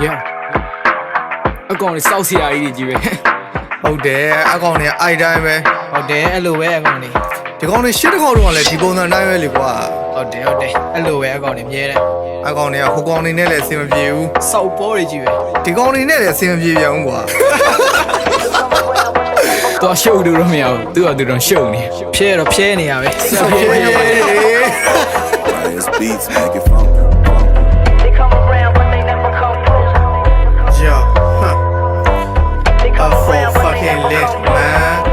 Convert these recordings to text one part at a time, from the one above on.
Yeah အကောင်လေးစောက်စရာကြီးကြီးပဲဟုတ်တယ်အကောင်တွေအိုက်တိုင်းပဲဟုတ်တယ်အဲ့လိုပဲအကောင်လေးဒီကောင်တွေရှစ်တခေါက်တော့လည်းဒီပုံစံတိုင်းပဲလေကွာဟုတ်တယ်အဲ့လိုပဲအကောင်လေးမြဲတယ်အကောင်တွေကဟိုကောင်တွေနဲ့လည်းအဆင်မပြေဘူးစောက်ပေါ်တွေကြီးပဲဒီကောင်တွေနဲ့လည်းအဆင်မပြေပြန်ဘူးကွာတော့ရှုပ်လို့တော့မရဘူးသူကသူတော့ရှုပ်နေဖြဲတော့ဖြဲနေရပဲဆက်ဖြဲနေရbeats make it funk. They come around but they never come through. Yo, I'm so fucking lit, man.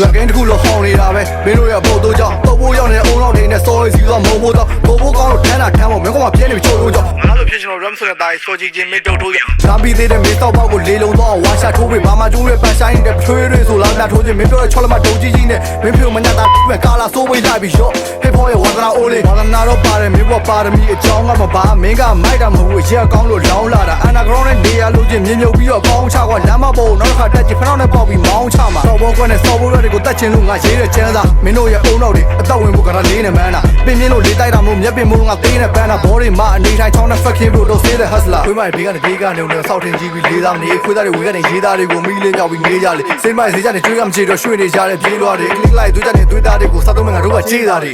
ရွာကင်းတစ်ခုလုံးဟောင်းနေတာပဲမင်းတို့ရဲ့ဘုတ်တို့ကြောင့်တော့ဖို့ရောက်နေတဲ့အုံလောက်နေနဲ့စော်ရီစီသွားမုံဖို့တော့ကိုဖို့ကောင်းလို့ထမ်းတာထမ်းဖို့မင်းကမှပြင်းနေပြီချိုးလို့ကြောင့်ငါတို့ဖြစ်ချင်တော့ ram ဆိုတဲ့တာကြီးစော်ကြီးချင်းမင်းတို့ထိုးရဒါပြီးသေးတဲ့မင်းတော့ပေါက်ကိုလေးလုံးတော့ဝါရှာထိုးပြီးဘာမှကျိုးရပတ်ဆိုင်တဲ့ထွေးတွေဆိုလောက်တာထိုးချင်းမင်းတို့ရဲ့ချောလမဒုံကြီးကြီးနဲ့မင်းဖြိုမညတာပဲကာလာစိုးဝေးလိုက်ပြီးရော့ဟစ်ဖောရဲ့ဝါသနာအိုးလေးဝါသနာတော့ပါတယ်မင်းဘွားပါရမီအကြောင်းကမပါမင်းကမိုက်တာမဟုတ်ရက်ကောင်းလို့လောင်းလာတာအန်နာဂရောင်းနဲ့နေရလို့ချင်းမြင်မြုပ်ပြီးတော့ကောင်းချကွာလမ်းမပေါ်နောက်တစ်ခါတက်ချင်ဖနှောင်းနဲ့ပေါက်ပြီးမောင်းချမှာစော်ဘောကွက်နဲ့စော်ဘိုးတွေကိုတက်ချင်လို့ငါရေးတဲ့ချမ်းသာမင်းတို့ရဲ့အုံနောက်တွေအသက်ဝင်ဖို့ကရလေးနဲ့မန်းတာပင်ပြင်းလို့လေးတိုက်တာမလို့မျက်ပင်မိုးငါသေးနဲ့ပန်းတာဘောတွေမအနေထိုင်ချောင်းနဲ့ fucking bro တော့စေးတဲ့ hustler ခွေးမိုင်ဘေးကနေဘေးကနေုံစောက်ထင်ကြီးပြီးလေးသားမနေခွေးသားတွေဝေကနေရေးသားတွေကိုမိလေးမြောက်ပြီးနေကြလေစိတ်မိုက်စေးကြနေတွေးကမချေတော့ရွှေ့နေကြတဲ့ပြေးလွားတွေ click like တွေးကြနေတွေးသားတွေကိုစားသုံးမငါတို့ကချေးသားတွေ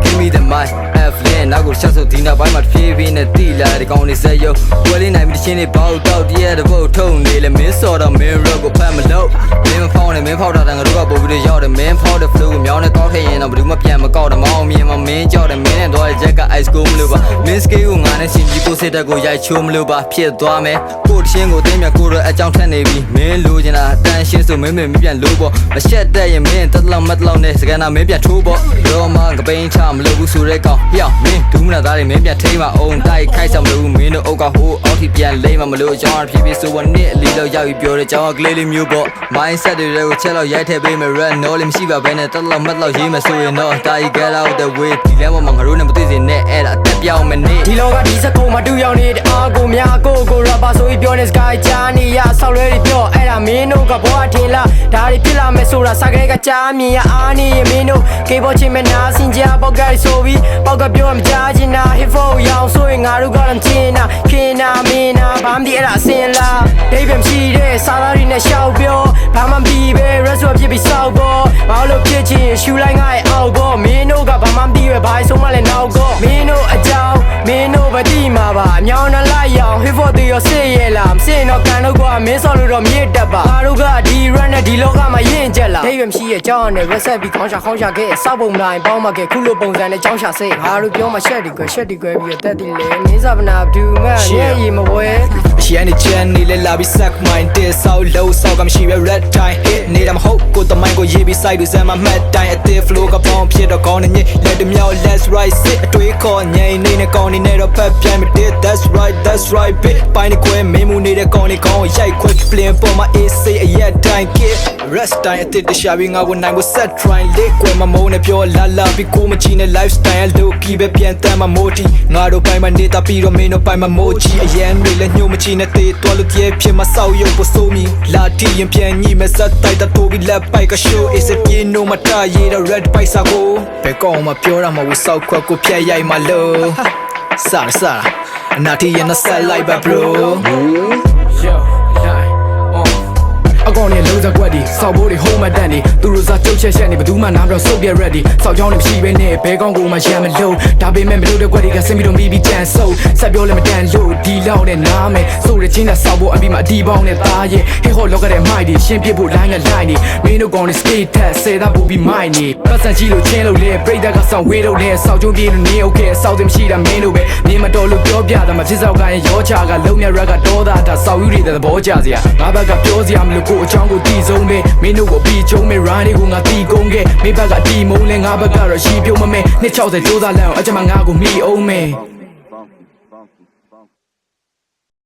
Give me the mic F နဲ့နောက်ကိုချက်ဆိုဒီနောက်ပိုင်းမှာဖြည်းဖြည်းနဲ့တီလာဒီကောင်လေးဆက်ရုပ်ပွဲလေးနိုင်ပြီးတချင်းလေးပေါက်တောက်တည်းတဲ့ဘုတ်ထုံနေလေမင်းစော်တော့မင်း rock ကိုဖတ်မလို့မင်းဖောင်းနေမင်းဖောက်တာတန်ငါတို့ကပို့ပြီးရောက်တယ်မင်းဖောက်တဲ့ flow ကိုမြောင်းနဲ့ကောက်ထည့်ရင်တော့ဘယ်သူမှပြန်မကောက်တယ်မအောင်မြင်မမင်းကြောက်တယ်မင်းနဲ့တော့ချက်က ice cool မလို့ပါမင်း scale ကိုငါနဲ့ရှင်ကြီးကိုစစ်တက်ကိုရိုက်ချိုးမလို့ပါဖြစ်သွားမယ်ကိုတချင်းကိုသိမြကိုတော့အကြောင်းထက်နေပြီမင်းလိုချင်တာတန်ရှင်းဆိုမင်းမပြန်လို့ပေါ့မရှက်တဲ့ရင်မင်းတက်လောက်မတ်လောက်နဲ့စကန်နာမင်းပြန်ထိုးပေါ့တော့မှကပိန်းချမလို့ဘူးဆိုတဲ့ကောင်ပြောင်းမင်းဒူးမနာသားတွေမင်းပြန်ထိမအောင်တိုက်ခိုက်ဆောင်မလို့မင်းတို့အုတ်ကဟိုအောက်ထိပြန်လိမ့်မမလို့အကြောင်းဖြည်းဖြည်းဆိုတော့နှစ်အလီတော့ရောက်ပြီးပြောတဲ့ကြောင်းကလေးလေးမျိုးပေါ့ mindset တွေကိုချက်လောက်ရိုက်ထည့်ပေးမယ် red no လေးမရှိပါဘဲနဲ့တက်လောက်မတ်လောက်ရေးမယ်ဆိုရင်တော့တာကြီး get out the way ဒီလဲမှာငါတို့နဲ့မသိစေနဲ့အဲ့ဒါအသက်ပြောင်းမနေဒီလောကဒီစကုံမှာတူရောက်နေတဲ့အားကိုများကို rapper ဆိုပြီးပြောနေစကားကြားနေရဆောက်လဲတွေပြောအဲ့ဒါမင်းတို့ကဘောအထင်လားဒါတွေဖြစ်လာမယ်ဆိုတာစကားကကြားမြင်ရအားနေမင်းတို့ K-pop ချင်းမနာစင်ကြပေါက်ကလေးဆိုပြီးပေါက်ကပြောမကြားချင်တာ hip hop ရောင်ဆိုရင်ငါတို့ကလည်းချင်တာခင်နာမင်းနာဘာမှမသိအဲ့ဒါအစင်လားဒိဗ်မရှိတဲ့စာသားတွေနဲ့ရှောက်ပြောဘာမှမပြီးပဲ restaurant ဖြစ်ပြီးစောက်ပေါ်ဘာလို့ဖြစ်ချင်ရှူလိုက်ငါ့ရဲ့အောက်ပေါ်မင်းတို့ကဘာမှမသိပဲဘာဆုံးမလဲနောက်ကောမင်းတို့အကြောင်းမင်းတို့မသိမှာပါအမြောင်းနဲ့လိုက်ရောင် hip hop တွေရောစစ်ရဲလားမစစ်တော့ကန်တော့ကွာမင်းစော်လို့တော့မြစ်တက်ပါငါတို့ကဒီ run နဲ့ဒီလောကမှာရင့်ကျက်လာဒိဗ်မရှိရဲ့အကြောင်းနဲ့ reset ပြီးခေါင်းရှာခဲ့စောက်ပုံမလိုက်ပေါင်းမခဲ့ခုလိုပုံစံနဲ့ကြောင်းရှာစိတ်ငါတို့ပြောမှရှက်ဒီကွယ်ပြီးတက်တယ်လေမင်းစားပနာဘဒူမန်ရဲ့ရီမဝဲရှန်နေချန်နေလေလာပြီး suck mine တဲ့ဆောက်လို့ဆောက်ကမရှိပဲ red time hit နေတာမဟုတ်ကိုတမိုင်းကိုရေးပြီး side လို့စမ်းမမှတ်တိုင်းအသေး flow ကပေါင်းဖြစ်တော့ကောင်းနေညက်လက်တမြောက် let's right sit အတွေးခေါ်ငိမ့်နေကောင်းနေတော့ဖက်ပြိုင်မတည် that's right bit ပိုင်းနေခွဲမင်းမူနေတဲ့ကောင်းနေကောင်းရိုက်ခွဲ plane ပေါ်မှာ AC အရက်တိုင်း kid rest time အသေးတရှာပြီးငါဝန်နိုင်ကို set try လေးခွဲမမုန်းနဲ့ပြောလာပြီးကိုမချီနဲ့ lifestyle လို့ကီပဲပြန်တမ်းမမိုးတီငါတို့ပိုင်းမှာနေတာပြီးတော့မင်းတို့ပိုင်းမှာမိုးချီအရန်တွေလည်းညှို့မချီနဲ့တေးတော်လို့ပြဲဖြစ်မှာစောက်ရုပ်ပို့ဆိုးမီလာတီရင်ပြန်ညိမဲ့ဇက်တိုက်တာတိုးပြီးလက်ပိုက်က show is a piano မတာရေးတော့ red bike စာကိုဘယ်ကောင်မှပြောရမှာဘူးစောက်ခွက်ကိုဖြတ်ရိုက်မှာလို့စားအနာတီရင်နဲ့ side light back bro yoအကောင်နဲ့လုံးစကွက်ဒီစောက်ဘိုးတွေ home တန်နေသူတို့စားကျုပ်ချက်နေဘယ်သူမှနားပြောစုပ်ပြ ready စောက်ချောင်းတွေမရှိဘဲနဲ့ဘဲကောင်းကိုမှရမ်းမလို့ဒါပေမဲ့မလို့တဲ့ကွက်တွေကဆင်းပြီးတော့ပြီးကြမ်းဆုပ်ဆက်ပြောလည်းမတန်လို့ဒီလောက်နဲ့နားမယ်ဆိုရချင်းနဲ့စောက်ဘိုးအပြီးမှအတီးပေါင်းနဲ့သားရဲ့ hip hop လောကတဲ့မိုက်တွေရှင်းပြဖို့ line က line နေမင်းတို့ကောင်တွေ skate ထက်ဆယ်သားပူပြီးမိုက်နေပတ်စံကြီးလို့ချင်းလို့လဲ break ကဆောက်ဝေးလို့လဲစောက်ကျုံပြေးလို့နေ okay စောက်တယ်မရှိတာမင်းတို့ပဲနေမတော်လို့ပြောပြတာမဖြစ်စောက်ကရင်ရောချကလုံးမြ rap ကတော့တာစောက်ယူတွေသဘောကျစရာငါဘက်ကပြောစရာမလို့ကိုအချောင်းကိုတီဆုံးပဲမင်းတို့ကိုပြီးချုံမဲ့ run တွေကိုငါတီကုန်ခဲ့မိဘကတီမုံလဲငါဘက်ကတော့ရှီပြုံးမမဲ260ကြိုးစားလမ်းအောင်အကြမ်းငါကိုမိအောင်မဲ